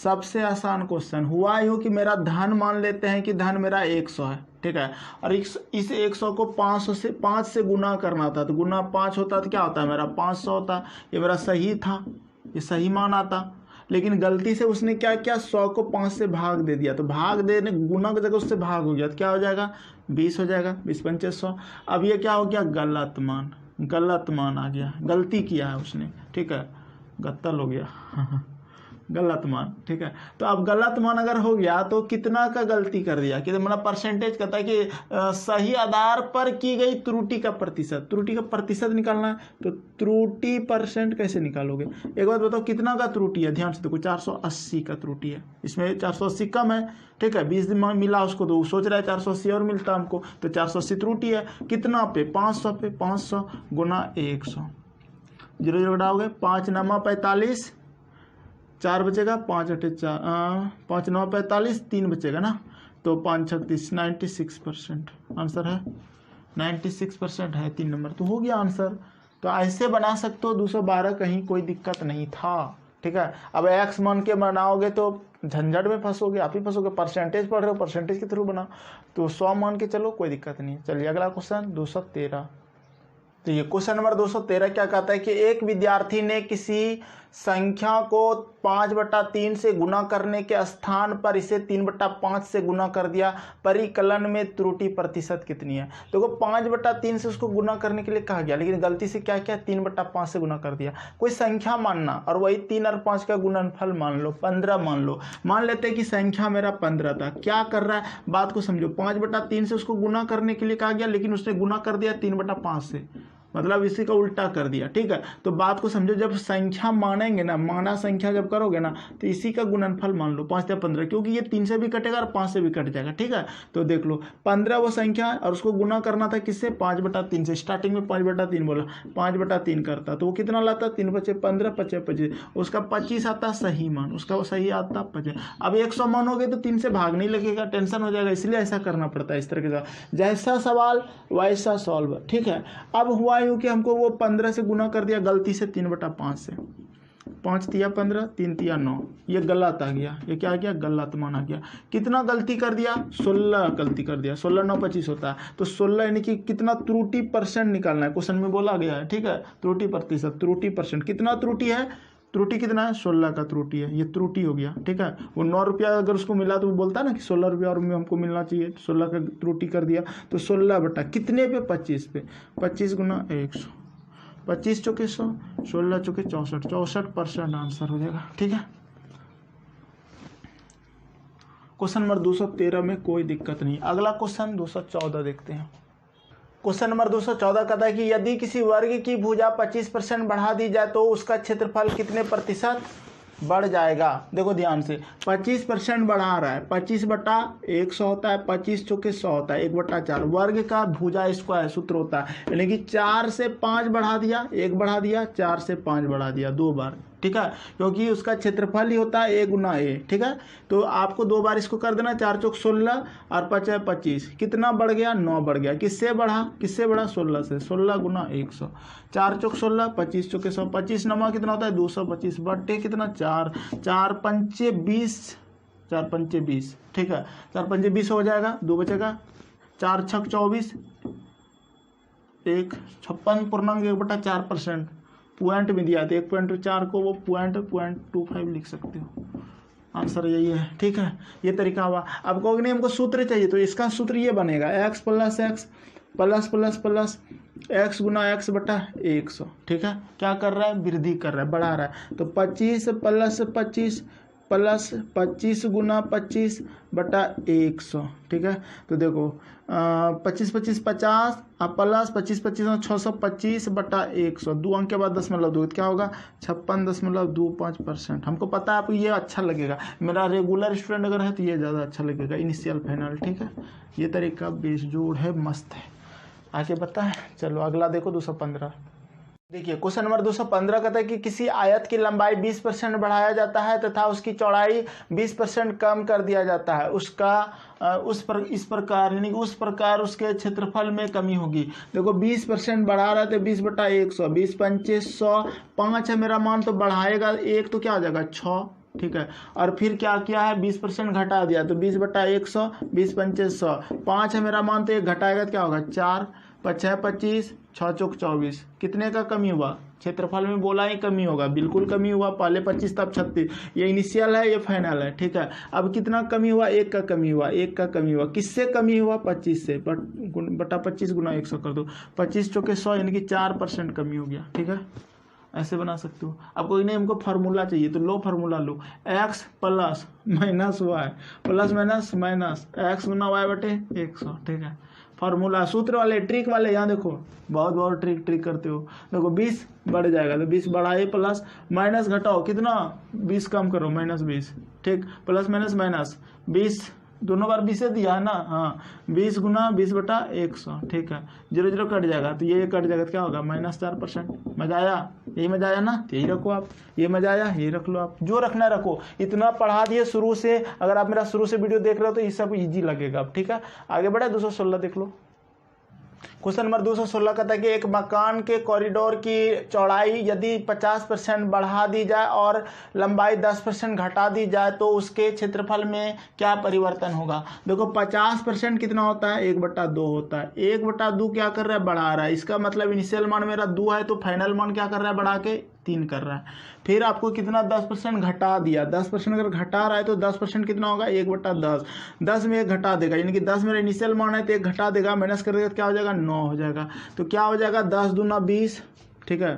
सबसे आसान क्वेश्चन। हुआ यूँ कि मेरा धन, मान लेते हैं कि धन मेरा 100 है, ठीक है, और इस 100 को 5 से गुना करना था, तो गुना 5 होता तो क्या होता है मेरा 500 होता, ये मेरा सही था, ये सही मान आता। लेकिन गलती से उसने क्या किया, 100 को 5 से भाग दे दिया, तो भाग देने गुना की जगह उससे भाग हो गया तो क्या हो जाएगा 20 हो जाएगा, 20 पंचे 100। अब ये क्या हो गया, गलत मान आ गया, गलती किया है उसने, ठीक है, गत्तल हो गया गलत मान, ठीक है। तो अब गलत मान अगर हो गया तो कितना का गलती कर दिया, कि मतलब परसेंटेज कहता है कि सही आधार पर की गई त्रुटि का प्रतिशत निकालना है, तो त्रुटि परसेंट कैसे निकालोगे। एक बात बताओ कितना का त्रुटि है, ध्यान से देखो 480 का त्रुटि है, इसमें 480 कम है, ठीक है, 20 दिन मिला उसको तो वो सोच रहा है 480 और मिलता हमको, तो 480 त्रुटि है, कितना पे 500 पे, 500 गुना 100, 0 0 घटाओगे, 5 9 45, 4 बचेगा, 5 8 4, 5 9 45, 3 बचेगा ना, तो 5 36, 96% आंसर है, 96% है 3 नंबर, तो हो गया आंसर। तो ऐसे बना सकते हो 212, कहीं कोई दिक्कत नहीं था, ठीक है। अब एक्स मान के बनाओगे तो झंझट में फंसोगे, आप ही फंसोगे, परसेंटेज पढ़ रहे हो, परसेंटेज के थ्रू बनाओ, तो 100 मान के चलो, कोई दिक्कत नहीं। चलिए अगला क्वेश्चन 213। तो ये क्वेश्चन नंबर 213 क्या कहता है कि एक विद्यार्थी ने किसी संख्या को 5/3 से गुना करने के स्थान पर इसे 3/5 से गुना कर दिया, परिकलन में त्रुटि प्रतिशत कितनी है। देखो 5/3 से उसको गुना करने के लिए कहा गया, लेकिन गलती से क्या किया 3/5 से गुना कर दिया। कोई संख्या मानना और वही 3 और 5 का गुणनफल मान लो, 15 मान लो। मान लेते हैं कि संख्या मेरा 15 था, क्या कर रहा है बात को समझो, 5/3 से उसको गुना करने के लिए कहा गया, लेकिन उसने गुना कर दिया 3/5 से, मतलब इसी का उल्टा कर दिया, ठीक है। तो बात को समझो, जब संख्या मानेंगे ना, माना संख्या जब करोगे ना, तो इसी का गुणनफल मान लो 5 या 15, क्योंकि ये 3 से भी कटेगा और 5 से भी कट जाएगा, ठीक है। तो देख लो 15 वो संख्या है और उसको गुना करना था किससे, 5/3 से। स्टार्टिंग में 5/3 बोला, 5/3 करता तो वो कितना लाता, 3 बचे 15, 25 25, उसका 25 आता सही मान, उसका वो सही आता 25। अब 100 मान हो गए तो 3 से भाग नहीं लगेगा, टेंशन हो जाएगा, इसलिए ऐसा करना पड़ता है इस तरह के। जैसा सवाल वैसा सॉल्व, ठीक है। अब हुआ यूँ कि हमको वो 15 से गुना कर दिया गलती से 3/5 से, 5 तिया 15, 3 तिया 9, ये गलत आ गया, ये क्या आ गया गलत मान आ गया। कितना गलती कर दिया, 16 गलती कर दिया, 16 9 25 होता है, तो 16 यानी कि कितना त्रुटि परसेंट निकालना है, क्वेश्चन में बोला गया है, ठीक है। त्रुटि प्रतिशत, त्रुटि परसेंट, कितना त्रुटि है, त्रुटि कितना है 16 का त्रुटि है, ये त्रुटि हो गया, ठीक है। वो 9 रुपया अगर उसको मिला तो वो बोलता है ना कि 16 रुपया और हमको मिलना चाहिए, 16 का त्रुटि कर दिया, तो 16 बटा कितने पे 25 पे, 25 गुना 100, 25 चौके 100, 16 चौके 64, 64% आंसर हो जाएगा, ठीक है। क्वेश्चन नंबर 213 में कोई दिक्कत नहीं। अगला क्वेश्चन 214 देखते हैं। क्वेश्चन नंबर 214 कहता है कि यदि किसी वर्ग की भुजा 25% बढ़ा दी जाए तो उसका क्षेत्रफल कितने प्रतिशत बढ़ जाएगा। देखो ध्यान से, 25% बढ़ा रहा है, 25/100 होता है, 25 चौके 100 होता है, 1/4 वर्ग का भुजा स्क्वायर सूत्र होता है, यानी कि 4 से 5 बढ़ा दिया, 1 बढ़ा दिया, 4 से 5 बढ़ा दिया, 2 बार, ठीक है, क्योंकि उसका क्षेत्रफल ही होता है a गुना a, ठीक है। तो आपको 2 बार इसको कर देना, 4 चौक 16 और 5 25, कितना बढ़ गया 9 बढ़ गया, किससे बढ़ा 16 से, 16 गुना 100, 4 चौक 16, 25 चौके 100, 25 नमा कितना होता है 225, बट्टे कितना 4, 4 पंचे 20, 4 पंचे 20, ठीक है, 4 पंचे 20 हो जाएगा, 2 बचेगा, 4 छक 24, 1 56.1/4%, पॉइंट में दिया था 1.4 को, वो 0.25 लिख सकते हो, आंसर यही है, ठीक है। ये तरीका हुआ। अब कहोगे नहीं हमको सूत्र चाहिए, तो इसका सूत्र ये बनेगा x plus x plus plus plus x गुना x बटा 100, ठीक है। क्या कर रहा है, वृद्धि कर रहा है, बढ़ा रहा है, तो 25 प्लस 25 प्लस 25 गुना 25 बटा 100। ठीक है, तो देखो 25 25 50 अब प्लस 25 25 625 बटा 100, 2 अंक के बाद 10.2 क्या होगा 56.25%। हमको पता है आपको ये अच्छा लगेगा, मेरा रेगुलर स्टूडेंट अगर है तो ये ज़्यादा अच्छा लगेगा, इनिशियल फाइनल। ठीक है, ये तरीका बेजोड़ है, मस्त है। आगे बता है, चलो अगला देखो 215। देखिए क्वेश्चन नंबर 215 कहता है कि किसी आयत की लंबाई 20% बढ़ाया जाता है तथा उसकी चौड़ाई 20% कम कर दिया जाता है, इस प्रकार यानी उस प्रकार उसके क्षेत्रफल में कमी होगी। देखो 20% बढ़ा रहा है तो 20 बटा 100, 20 पंचे 100, 5 है मेरा मान तो बढ़ाएगा 1 तो क्या हो जाएगा 6। ठीक है, और फिर क्या किया है 20% घटा दिया तो 20 बटा 100, 20 पंचे 100, 5 है मेरा मान तो 1 घटाएगा तो क्या होगा 4, 5 है 25, 6 चौक 24, कितने का कमी हुआ क्षेत्रफल में बोला ही कमी होगा, बिल्कुल कमी हुआ, पहले 25 तब 36, ये इनिशियल है ये फाइनल है। ठीक है, अब कितना कमी हुआ 1 का कमी हुआ, 1 का कमी हुआ, किससे कमी हुआ 25 से, बटा 25 गुना 100 कर दो, 25 चौके 100 यानी कि 4% कमी हो गया। ठीक है, ऐसे बना सकते हो। अब कोई नहीं हमको फार्मूला चाहिए तो लो फार्मूला लो, x plus minus y plus minus minus x गुना वाई बटे 100। ठीक है, फार्मूला सूत्र वाले ट्रिक वाले यहाँ देखो, बहुत बहुत ट्रिक करते हो। देखो 20 बढ़ जाएगा तो 20 बढ़ाए प्लस माइनस घटाओ कितना 20 कम करो माइनस 20। ठीक, प्लस माइनस माइनस 20 दोनों बार 20 दिया है ना, हाँ 20 गुना 20 बटा 100। ठीक है, 0 0 कट जाएगा तो ये कट जाएगा तो क्या होगा -4%। मजा आया, यही मजा आया ना, यही रखो आप, ये मजा आया यही रख लो आप, जो रखना रखो। इतना पढ़ा दिए शुरू से, अगर आप मेरा शुरू से वीडियो देख रहे हो तो ये सब इजी लगेगा अब। ठीक है, आगे बढ़े 216 देख लो। क्वेश्चन नंबर 216 कहता है कि एक मकान के कॉरिडोर की चौड़ाई यदि 50% बढ़ा दी जाए और लंबाई 10% घटा दी जाए तो उसके क्षेत्रफल में क्या परिवर्तन होगा। देखो 50% कितना होता है 1/2 होता है, 1/2 क्या कर रहा है बढ़ा रहा है, इसका मतलब इनिशियल मान मेरा 2 है तो फाइनल मान क्या कर रहा है बढ़ा के 3 कर रहा है। फिर आपको कितना 10% घटा दिया, 10% अगर घटा रहा है तो 10% कितना होगा 1/10, 10 में 1 घटा देगा यानी कि 10 मेरा इनिशियल मान है तो 1 घटा देगा, माइनस कर देगा तो क्या हो जाएगा 9 हो जाएगा। तो क्या हो जाएगा 10 दूना 20। ठीक है,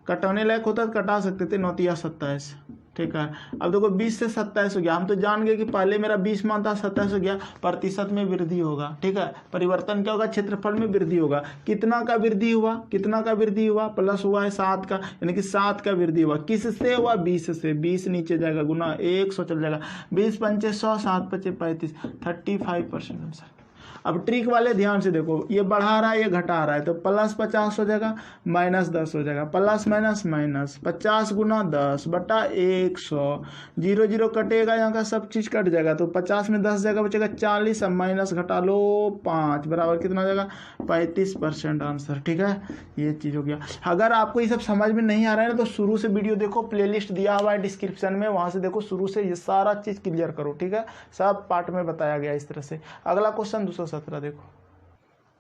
कटाने लायक होता तो कटा सकते थे, 9 तिया 27। ठीक है, अब देखो 20 से 27 हो गया, हम तो जान गए कि पहले मेरा 20 मान था 27 हो गया, प्रतिशत में वृद्धि होगा। ठीक है, परिवर्तन क्या होगा क्षेत्रफल में वृद्धि होगा। कितना का वृद्धि हुआ, कितना का वृद्धि हुआ प्लस हुआ है 7 का यानी कि 7 का वृद्धि हुआ, किससे हुआ 20 से, 20 नीचे जाएगा गुना 100 चल जाएगा, 20 पंचे 100, 7 पचे 35, 35% आंसर। अब ट्रिक वाले ध्यान से देखो, ये बढ़ा रहा है ये घटा रहा है तो प्लस 50 हो जाएगा माइनस 10 हो जाएगा, प्लस माइनस माइनस 50 गुना 10 बटा 100, 0 0 कटेगा, यहाँ का सब चीज़ कट जाएगा तो 50 में 10 जगह बचेगा 40, अब माइनस घटा लो 5 बराबर कितना हो जाएगा 35% आंसर। ठीक है, ये चीज़ हो गया। अगर आपको ये सब समझ में नहीं आ रहा है ना तो शुरू से वीडियो देखो, प्लेलिस्ट दिया हुआ है डिस्क्रिप्शन में, वहाँ से देखो शुरू से, ये सारा चीज़ क्लियर करो। ठीक है, सब पार्ट में बताया गया इस तरह से। अगला क्वेश्चन 217 देखो।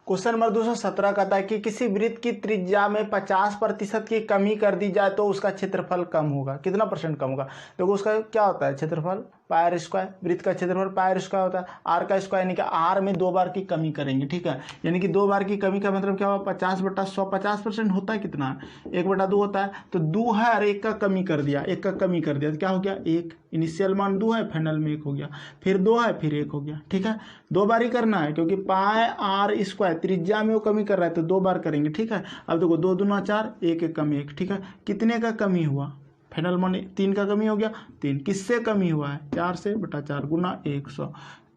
क्वेश्चन नंबर 217 कहता है कि किसी वृत्त की त्रिज्या में 50% की कमी कर दी जाए तो उसका क्षेत्रफल कम होगा, कितना % कम होगा। देखो उसका क्या होता है क्षेत्रफल पायर स्क्वायर, वृत्त का क्षेत्रफल पायर स्क्वायर होता है, आर का स्क्वायर यानी कि आर में 2 बार की कमी करेंगे। ठीक है, यानी कि 2 बार की कमी का मतलब क्या हुआ 50/100, 50% होता है कितना 1/2 होता है, तो 2 है और 1 का कमी कर दिया, 1 का कमी कर दिया तो क्या हो गया 1, इनिशियल मान 2 है फाइनल में 1 हो गया, फिर 2 है फिर 1 हो गया। ठीक है, 2 बार ही करना है क्योंकि पाए आर स्क्वायर त्रिज्या में वो कमी कर रहा है तो 2 बार करेंगे। ठीक है, अब देखो 2 दूना 4, 1 1 कमी 1। ठीक है, कितने का कमी हुआ फाइनल मान 3 का कमी हो गया 3, किससे कमी हुआ है 4 से बटा 4 गुना 100,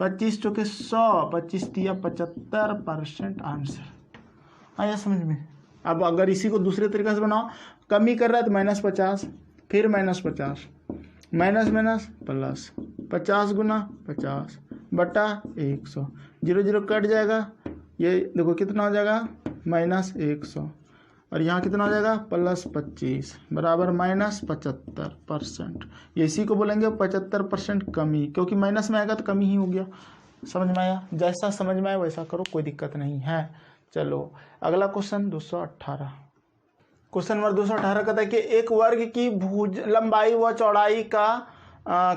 25 चौके 100, 25 तिया 75% आंसर आया समझ में। अब अगर इसी को दूसरे तरीके से बनाओ, कमी कर रहा है तो -50 फिर -50 माइनस माइनस प्लस 50 गुना 50 बटा 100, 0 0 कट जाएगा, ये देखो कितना हो जाएगा -100 और यहाँ कितना हो जाएगा +25 बराबर -75%। ये इसी को बोलेंगे 75% कमी, क्योंकि माइनस में आएगा तो कमी ही हो गया। समझ में आया, जैसा समझ में आया वैसा करो, कोई दिक्कत नहीं है। चलो अगला क्वेश्चन 218। क्वेश्चन नंबर 218 कहता है कि एक वर्ग की भुज लंबाई व चौड़ाई का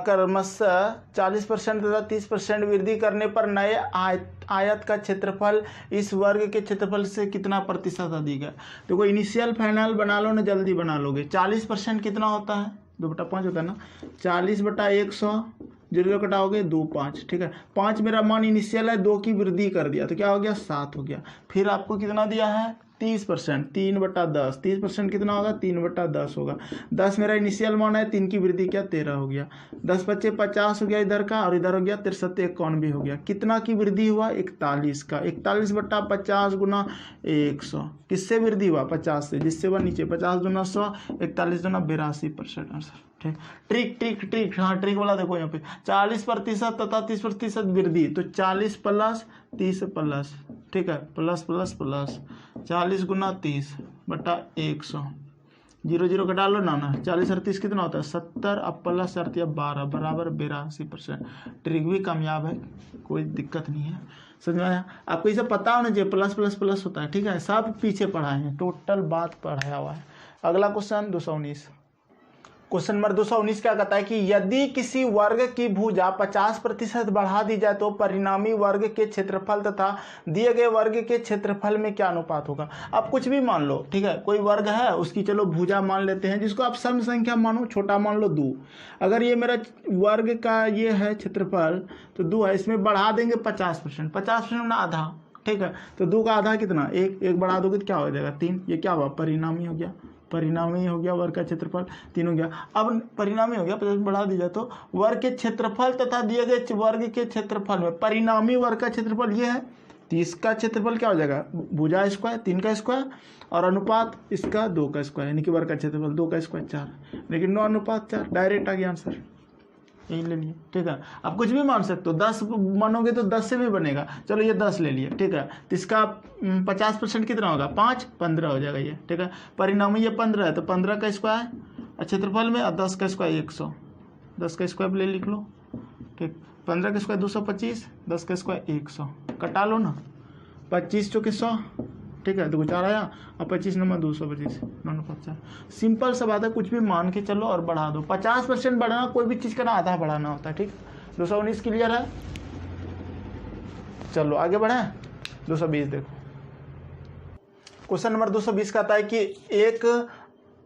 क्रमशः 40% तथा 30% वृद्धि करने पर नए आयत का क्षेत्रफल इस वर्ग के क्षेत्रफल से कितना प्रतिशत अधिक है। देखो इनिशियल फाइनल बना लो ना, जल्दी बना लोगे। 40% कितना होता है 2/5 होता है ना, 40/100, 0 कटाओगे 2 5, ठीक है। 5 मेरा मान इनिशियल है, 2 की वृद्धि कर दिया तो क्या हो गया 7 हो गया। फिर आपको कितना दिया है 30%, 3/10, 30% कितना होगा 3/10 होगा। 10 मेरा इनिशियल मान है, 3 की वृद्धि क्या 13 हो गया। 10 बच्चे 50 हो गया इधर का, और इधर हो गया 63 91 हो गया। कितना की वृद्धि हुआ 41 का। 41/50 गुना 100, किससे वृद्धि हुआ 50 से, जिससे वह नीचे 50 दूना 100, 41 दूना 82% आंसर। ठीक, ट्रिक ट्रिक ट्रिक, हाँ ट्रिक वाला देखो यहाँ पे 40% तथा 30% वृद्धि, तो 40 प्लस 30 प्लस, ठीक है, प्लस प्लस प्लस 40 गुना 30/100, 0 0 कटा लो ना, 40 और 30 कितना होता है 70, अब प्लस 12 बराबर 82%। ट्रिक भी कामयाब है, कोई दिक्कत नहीं है, समझ में आया आपको। ये सब पता होना चाहिए, प्लस प्लस प्लस होता है, ठीक है, सब पीछे पढ़ाए हैं, टोटल बात पढ़ाया हुआ है। अगला क्वेश्चन 219, क्वेश्चन नंबर 219 क्या कहता है कि यदि किसी वर्ग की भुजा 50% बढ़ा दी जाए तो परिणामी वर्ग के क्षेत्रफल तथा दिए गए वर्ग के क्षेत्रफल में क्या अनुपात होगा। आप कुछ भी मान लो, ठीक है, कोई वर्ग है उसकी चलो भुजा मान लेते हैं, जिसको आप सम संख्या मानो, छोटा मान लो 2। अगर ये मेरा वर्ग का ये है क्षेत्रफल तो 2 है, इसमें बढ़ा देंगे 50%, 50% ना आधा, ठीक है, तो 2 का आधा कितना 1, 1 बढ़ा दोगे तो क्या हो जाएगा 3, ये क्या हुआ परिणामी हो गया, परिणामी हो गया वर्ग का क्षेत्रफल 3 हो गया। अब परिणामी हो गया 50 बढ़ा दिया तो वर्ग के क्षेत्रफल तथा दिए गए वर्ग के क्षेत्रफल में परिणामी वर्ग का क्षेत्रफल ये है, 30 का क्षेत्रफल क्या हो जाएगा भुजा स्क्वायर 3 का स्क्वायर, और अनुपात इसका 2 का स्क्वायर, यानी कि वर्ग का क्षेत्रफल 2 का स्क्वायर 4, लेकिन 9 अनुपात 4, डायरेक्ट आ गया आंसर, यही ले लिए, ठीक है। आप कुछ भी मान सकते हो, 10 मानोगे तो 10 से भी बनेगा, चलो ये 10 ले लिए, ठीक है, तो इसका 50% कितना होगा 5, 15 हो जाएगा ये, ठीक है। परिणामी ये 15 है तो 15 का स्क्वायर क्षेत्रफल में, और 10 का स्क्वायर 100, 10 का स्क्वायर ले लिख लो, ठीक, 15 का स्क्वायर 225, 10 का स्क्वायर 100, कटा लो ना, 25 चौके 100, ठीक है, तो 4 आया, और 25 नंबर 225, 9 सिंपल सा बात है, कुछ भी मान के चलो और बढ़ा दो। 50% बढ़ाना, कोई भी चीज़ का ना आधा बढ़ाना होता है, ठीक। 219 क्लियर है, चलो आगे बढ़े 220 देखो। क्वेश्चन नंबर 220 कहता है कि एक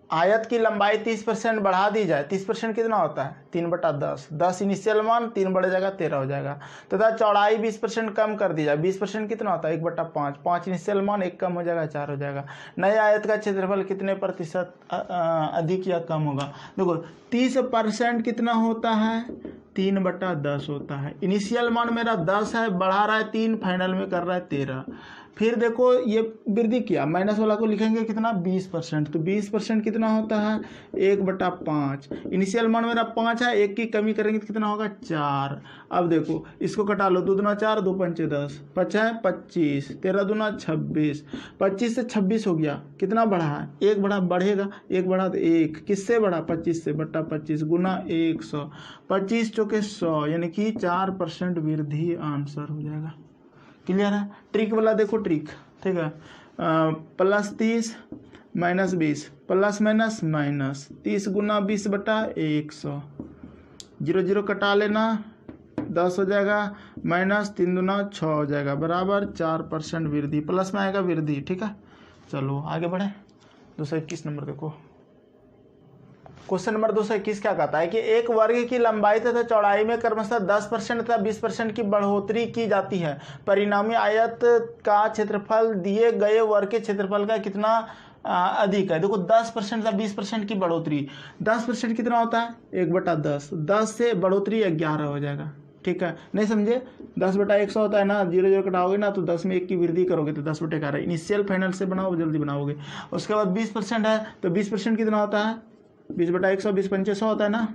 आयत की लंबाई 30% बढ़ा दी जाए, 30% कितना होता है 3/10, 10 इनिशियल मान, 3 बढ़ जाएगा 13 हो जाएगा, तथा चौड़ाई 20% कम कर दी जाए, 20% कितना होता है 1/5, 5 इनिशियल मान, 1 कम हो जाएगा 4 हो जाएगा। नए आयत का क्षेत्रफल कितने प्रतिशत अधिक या कम होगा। देखो 30% कितना होता है 3/10 होता है, इनिशियल मान मेरा 10 है, बढ़ा रहा है 3, फाइनल में कर रहा है 13। फिर देखो ये वृद्धि किया, माइनस वाला को लिखेंगे कितना 20%, तो 20% कितना होता है 1/5, इनिशियल मान मेरा 5 है, 1 की कमी करेंगे तो कितना होगा 4। अब देखो इसको कटा लो, 2 दूना 4, 2 पंचे 10, 5 है 25, 13 दूना 26, 25 से 26 हो गया, कितना बढ़ा है 1 बढ़ा, बढ़ेगा 1 बढ़ा तो 1, किससे बढ़ा 25 से, बटा 25 गुना 100, 25 चौके 100, यानी कि 4% वृद्धि आंसर हो जाएगा। क्लियर है। ट्रिक वाला देखो ट्रिक, ठीक है, +30 - 20, प्लस माइनस माइनस 30 गुना 20/100, 0 0 कटा लेना, 10 हो जाएगा, माइनस 3 दूना 6 हो जाएगा, बराबर 4% वृद्धि, प्लस में आएगा वृद्धि, ठीक है। चलो आगे बढ़े 221 नंबर देखो। क्वेश्चन नंबर 221 क्या कहता है कि एक वर्ग की लंबाई तथा चौड़ाई में क्रमशः 10% तथा 20% की बढ़ोतरी की जाती है, परिणामी आयत का क्षेत्रफल दिए गए वर्ग के क्षेत्रफल का कितना अधिक है। देखो 10% तथा 20% की बढ़ोतरी, 10% कितना होता है 1/10, 10 से बढ़ोतरी 11 हो जाएगा, ठीक है, नहीं समझे, 10/100 होता है ना, 0 0 कटाओगे ना तो 10 में 1 की वृद्धि करोगे तो 10/11, इनिशियल फाइनल से बनाओ जल्दी बनाओगे। उसके बाद 20% है तो 20% कितना होता है 20/100, 20 पंचे 100 होता है ना,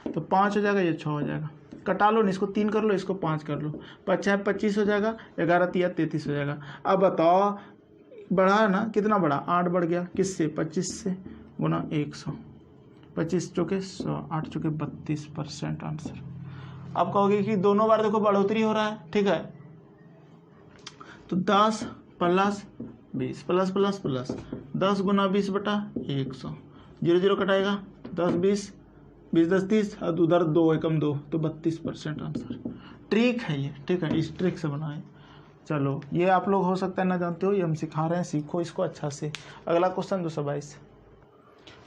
तो 5 हो जाएगा, ये 6 हो जाएगा, कटा लो, इसको 3 कर लो, इसको 5 कर लो, 5 है 25 हो जाएगा, 11 3 33 हो जाएगा। अब बताओ बढ़ा ना, कितना बढ़ा 8 बढ़ गया, किससे 25 से, गुना 100, 25 चौके 100, 8 चौके 32% आंसर। अब कहोगे कि दोनों बार देखो बढ़ोतरी हो रहा है, ठीक है, तो 10 प्लस 20 प्लस प्लस प्लस 10 गुना 20/100, 0 0 कटाएगा, 10 20, 20 10 30, और उधर 2 एकम 2, तो 32% आंसर। ट्रिक है ये, ठीक है, इस ट्रिक से बनाए। चलो ये आप लोग हो सकता है ना जानते हो, ये हम सिखा रहे हैं, सीखो इसको अच्छा से। अगला क्वेश्चन 222।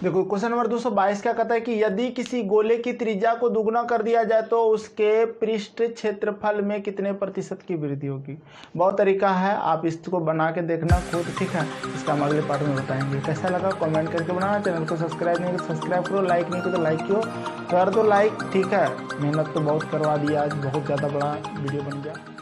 देखो क्वेश्चन नंबर 222 क्या कहता है कि यदि किसी गोले की त्रिज्या को दुगना कर दिया जाए तो उसके पृष्ठ क्षेत्रफल में कितने प्रतिशत की वृद्धि होगी। बहुत तरीका है, आप इसको बना के देखना खुद, ठीक है। इसका हम अगले पार्ट में बताएंगे। कैसा लगा कमेंट करके बनाना, चैनल को सब्सक्राइब नहीं तो सब्सक्राइब करो, लाइक नहीं करो तो लाइक करो, कर दो लाइक, ठीक है। मेहनत तो बहुत करवा दिया आज, बहुत ज़्यादा बड़ा वीडियो बन गया।